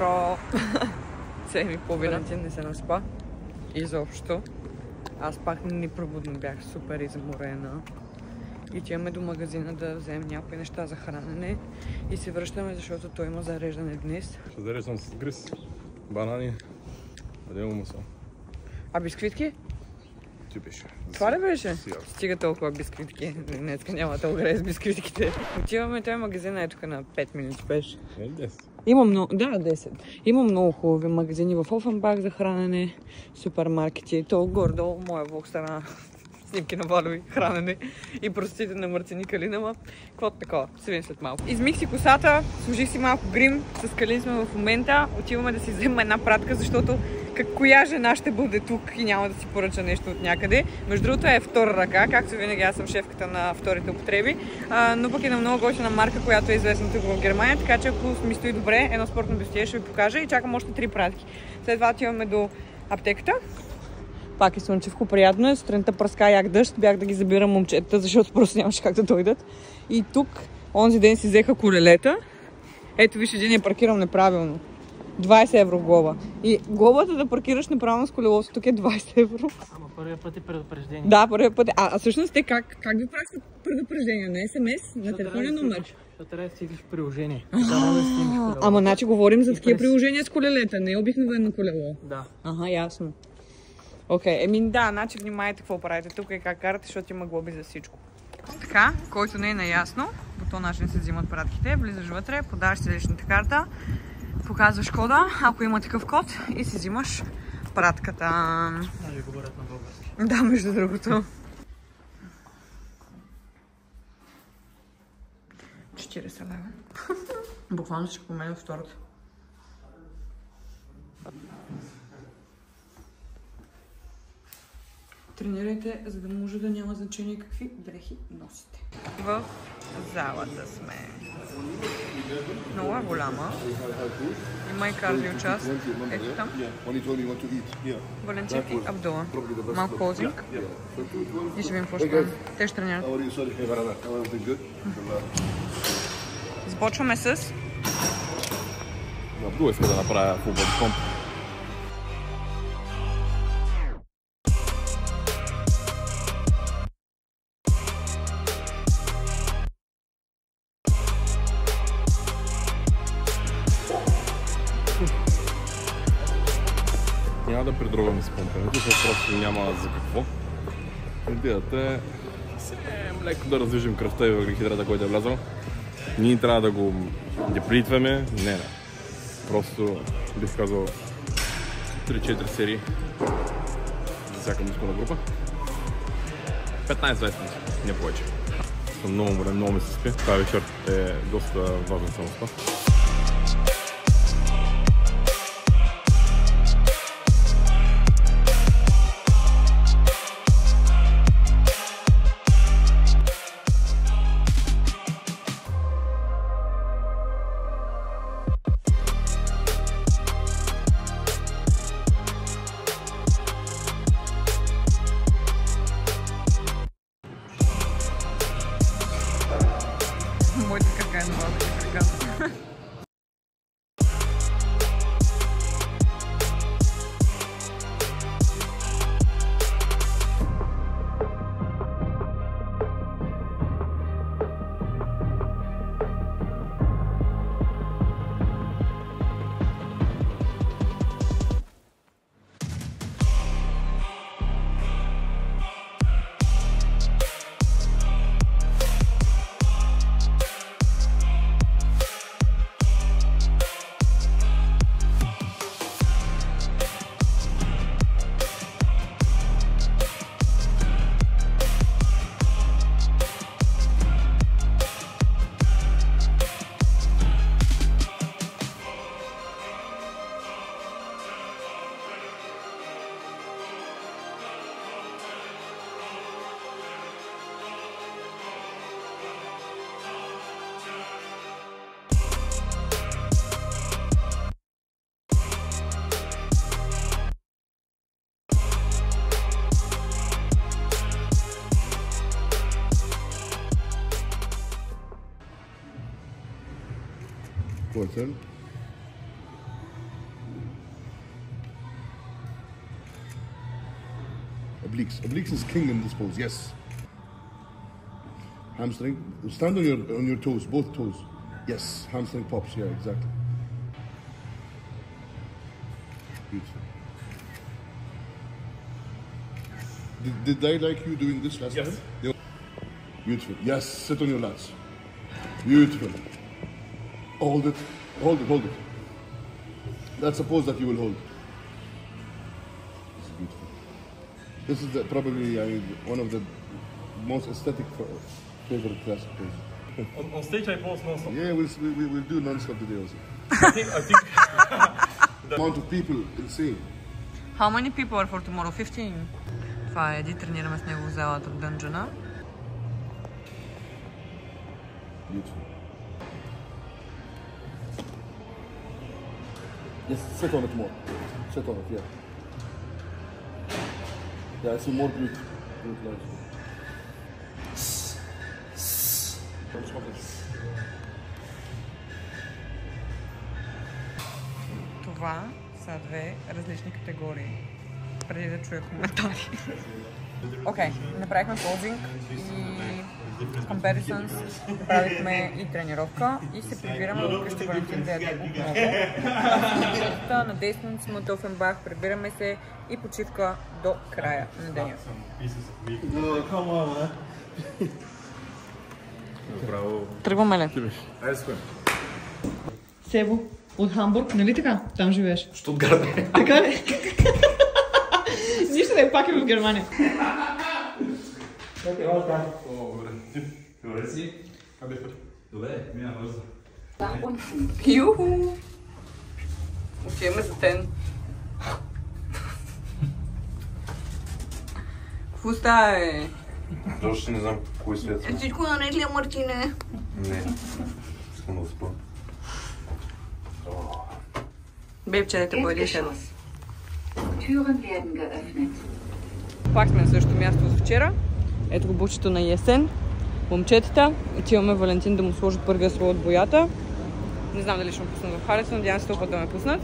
метро. 7:30. Валентин не се наспа. Изобщо. Аз пак непробудно бях супер изморена. И отиваме до магазина да вземем някои неща за хранене. И се връщаме, защото той има зареждане днес. Ще зареждам с гриз, банани. Къде му са? А бисквитки? Ти беше. Това ли беше? Стига толкова бисквитки. Днеска няма толкова с бисквитките. Отиваме, той магазин е тук на 5 минути пеш. 10. Има много, да, 10. Има много хубави магазини в Офенбах за хранене, супермаркети. То гордо, моя влог стана снимки на Валови, хранене и простите на Марцини Калинама. Каквото такова, се видим след малко. Измих си косата, сложих си малко грим, с Калин сме в момента. Отиваме да си вземем една пратка, защото коя жена ще бъде тук и няма да си поръча нещо от някъде. Между другото е втора ръка, както винаги аз съм шефката на вторите употреби, но пък е на много готина марка, която е известна тук в Германия, така че ако ми стои добре, едно спортно бюстие ще ви покажа и чакам още 3 пратки. След това отиваме до аптеката. Пак е слънчевко, приятно е. Сутринта пръска як дъжд, бях да ги забирам момчета, защото просто нямаше как да дойдат. И тук онзи ден си взеха колелета. Ето виж, един я паркирам неправилно. 20 евро глоба. И глобата да паркираш неправилно с колелото тук е 20 евро. Ама първият път е предупреждение. Да, първият път е. А всъщност те как ви пращат предупреждение? На СМС? На телефонен номер? Защото трябва да стигнеш приложение. Ама значи говорим за такива приложения с колелета, не е обикновено колело. Да. Ага, ясно. Окей, да, значи внимайте какво правите тук и как карате, защото има глоби за всичко. Така, който не е наясно, по този начин се взимат пратките, влизаш вътре, подаваш си личната карта, показваш кода, ако има такъв код и си взимаш пратката. Даже говорят на български. Да, между другото. 40 лева. Буквално ще поменя втората. Тренирайте, за да може да няма значение какви дрехи носите. В залата сме. Много е голяма. Има и кардио част. Ето там. Валентин и Абдула. Малко позинг. И ще видим какво ще правим. Те ще тренират. Започваме с... Абдула иска да направя футбол комп. Няма да придрогваме с помпенето, защото просто няма за какво. Идеята е леко да раздвижим кръвта и въглехидрата, който е влязъл. Ние трябва да го деплитваме. Не. Просто бих казал 3-4 серии за всяка мускулна група. 15-20 минути, не повече. Съм много уморен, много ми се спи. Тази вечер е доста важна самоста. Моята крака е много краката. Какво е цел? obliques. Obliques is king in this pose. Yes. Hamstring. Stand on your toes, both toes. Yes. Hamstring pops. Yeah, exactly. Beautiful. Did they like you doing this last time? Yes. Beautiful. Yes. Sit on your lats. Beautiful. Hold it. Hold it. Hold it. That's a pose that you will hold. This is beautiful. This is probably one of the most aesthetic favorite classic poses. On stage I pose non-stop. Yeah, we'll do non-stop today also. I think The amount of people, insane. How many people are for tomorrow? 15. Това е Еди, тренираме с него в залата в дънджана. Beautiful. Yes, sit on it more. Sit on it, yeah. Yeah, I see more glute lines. Това са две различни категории. Преди да чуя коментари. Окей, направихме позинг и comparisons, направихме и тренировка и се прибираме в къщи Валентин да яде отново. На действеници му Тофенбах, прибираме се и почивка до края на деня. Тръгваме ли? Айде споем. Себо от Хамбург, нали така? Там живееш. Штутгарт. Така ли? Нищо да е пак в Германия. Добре си? Къде път? Добре, мина бързо. Юху! Отиваме за тен. Какво става, бе? Още не знам кой свят съм. Всичко наред ли е, Мартине? Не. Искам да спам. Бебче, да те бъдеш една. Türen werden geöffnet. Пак сме на същото място за вчера. Ето го бучето на Есен. Момчетата. Отиваме Валентин да му сложат първия слой от боята. Не знам дали ще му пуснат в халеца, надявам се толкова да ме пуснат.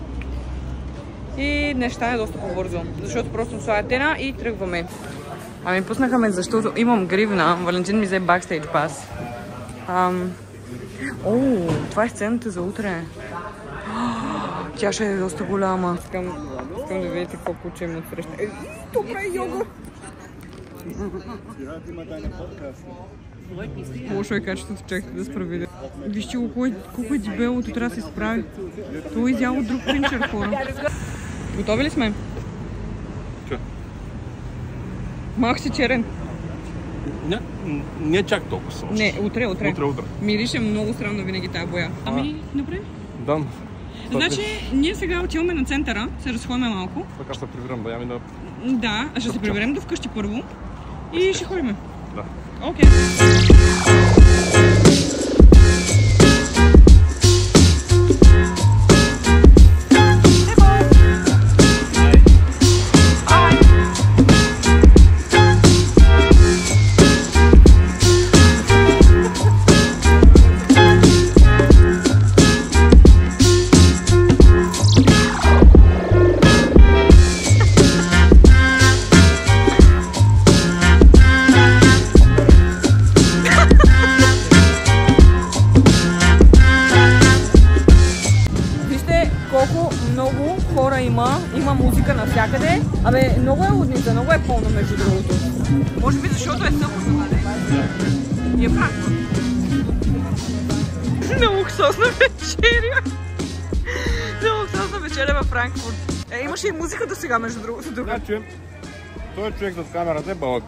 И днес ще стане доста по-бързо, защото просто слагя тена и тръгваме. Ами пуснаха ме, защото имам гривна. Валентин ми взе бакстейдж пас. Това е сцената за утре. Тя ще е доста голяма. Искам да видите какво куче има отсреща. Тук е йога! Лошо е качеството, чакайте да справи. Вижте колко е дебелото, трябва да се справи. Това е изяло друг пинчер, хора. Готови ли сме? Че? Малко си черен. Не чак толкова са. Не, утре. Утре. Мирише много странно винаги тази боя. Ами, добре. Да. Значи, ние сега отиваме на центъра, се разходим малко. Така ще се прибирам, да ями да... Да, ще се приберем до вкъщи първо и ще ходим. Да. Окей. Има музика навсякъде. Абе, много е лудница, много е пълно между другото. Може би защото е събота, и е Франкфурт. На луксозна вечеря. На луксозна вечеря във Франкфурт. Имаше и музика до сега, между другото. Значи, той човек зад камерата е бълък.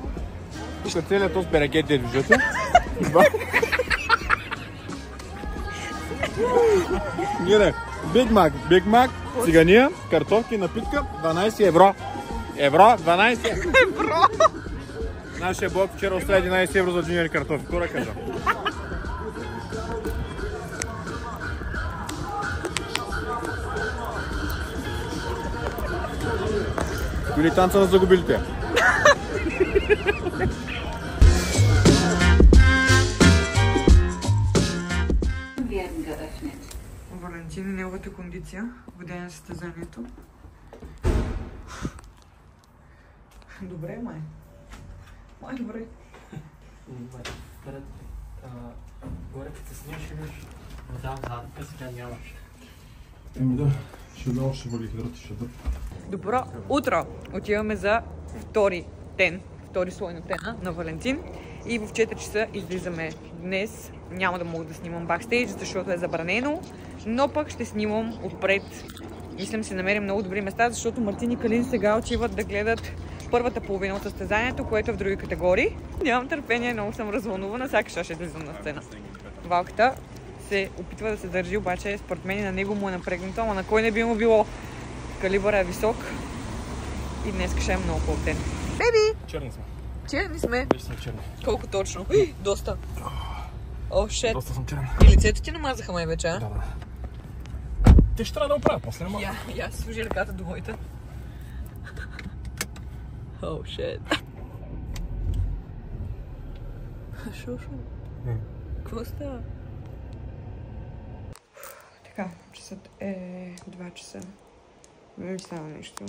Тук целият този берекет е виждате. Гледай, Биг Мак, цигания, картофки, напитка, 12 евро. 12 евро! Нашия блок вчера остави 11 евро за джуниори картофи. Кора кажа? Или танца на загубилите? Валентин и неговата кондиция в ден на състезанието. Добре, май. Май, добре. Горе като се снимаш, имаш вода в задника, сега нямаш. Да, ще дам още въглехидрати, ще да. Добро утро! Отиваме за втори слой на тена на Валентин и в 4 часа излизаме. Днес няма да мога да снимам бакстейдж, защото е забранено, но пък ще снимам отпред. Мислям си намерим много добри места, защото Мартин и Калин сега отиват да гледат първата половина от състезанието, което е в други категории. Нямам търпение, много съм развълнувана, сега ще излизам на сцена. Валката се опитва да се държи, обаче според мен на него му е напрегнато, ама на кой не би му било. Калибъра е висок и днес ще е много по-оптен. Беби! Черни сме. Черни сме. Вече съм черни. Колко точно? Доста. О, шет. Доста съм черен. И лицето ти намазаха май вече, а? Да. Те ще трябва да оправя после, ама... Я си служи ръката до моята. О, шет. Шо? Какво става? Така, часът е 2 часа. Не ми става нещо.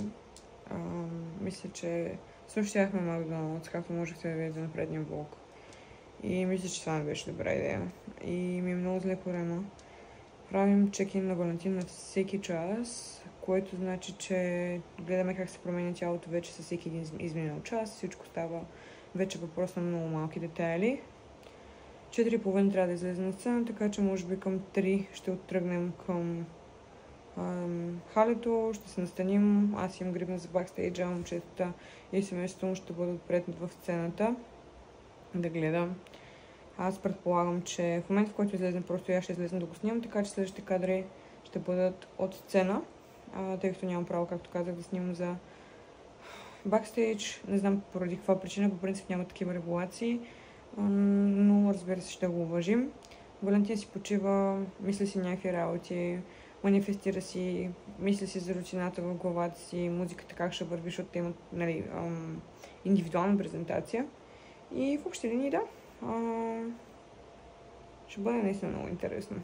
Мисля, че слушахме Макдоналдс, както можехте да видите на предния влог. И мисля, че това ми беше добра идея. И ми е много зле по време. Правим чекин на Валентин на всеки час, което значи, че гледаме как се променя тялото вече със всеки един изминал час. Всичко става вече въпрос на много малки детайли. 4:30 трябва да излезе на сцена, така че може би към 3 ще оттръгнем към халето, ще се настаним. Аз имам грибна за бакстейджа, момчетата и семейството му ще бъдат пред в сцената да гледам. Аз предполагам, че в момента, в който излезем, просто я ще излезем да го снимам, така че следващите кадри ще бъдат от сцена, тъй като нямам право, както казах, да снимам за бакстейдж. Не знам поради каква причина, по принцип няма такива регулации, но разбира се ще го уважим. Валентин си почива, мисля си някакви работи, манифестира си, мисля си за рутината в главата си, музиката как ще върви, защото те имат индивидуална презентация. И в общи линии, да, ще бъде наистина много интересно.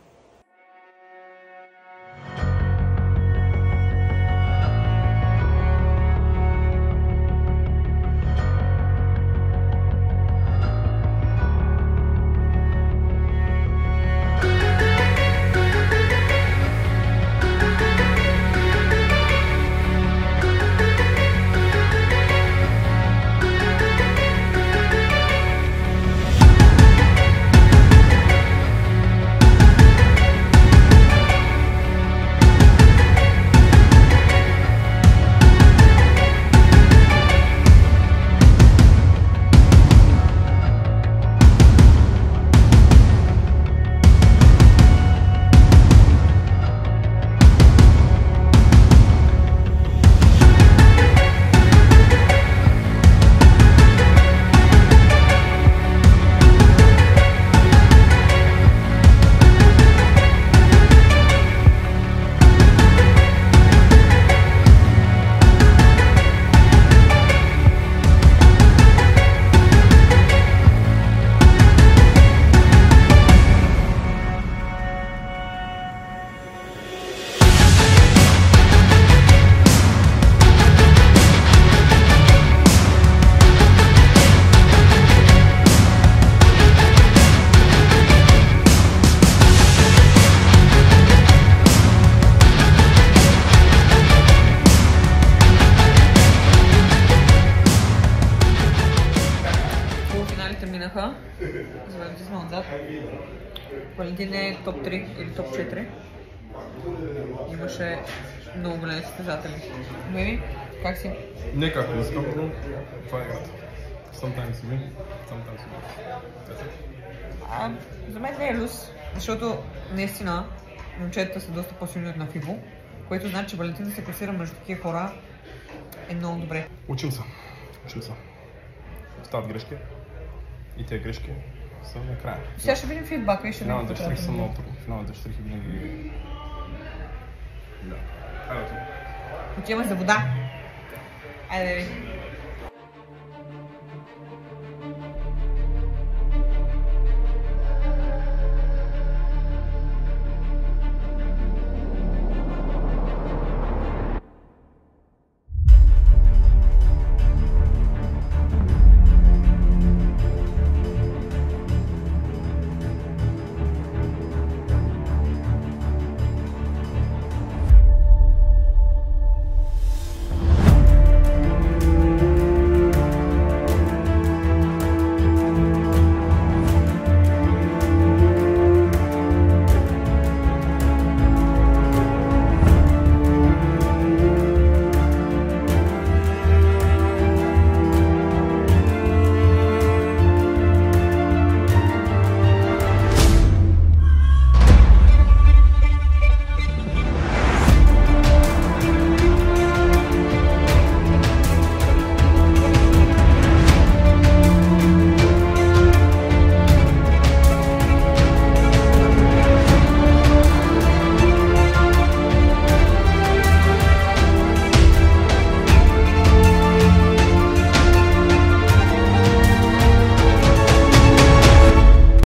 Валентин сме отзад. Валентин е топ 3 или топ 4. Имаше много големи състезатели. Беби, как си? Не както искам, но това е играта. Sometimes win, sometimes lose. За мен не е люс, защото наистина момчетата са доста по-силни от на Фибо, което значи, че Валентин да се класира между такива хора е много добре. Учим се. Стават грешки и тези грешки са накрая. Сега ще видим фидбака и ще видим. Финалните штрихи са много трудни. Финалните штрихи винаги... Да. Хайде. Отиваме за вода. Айде.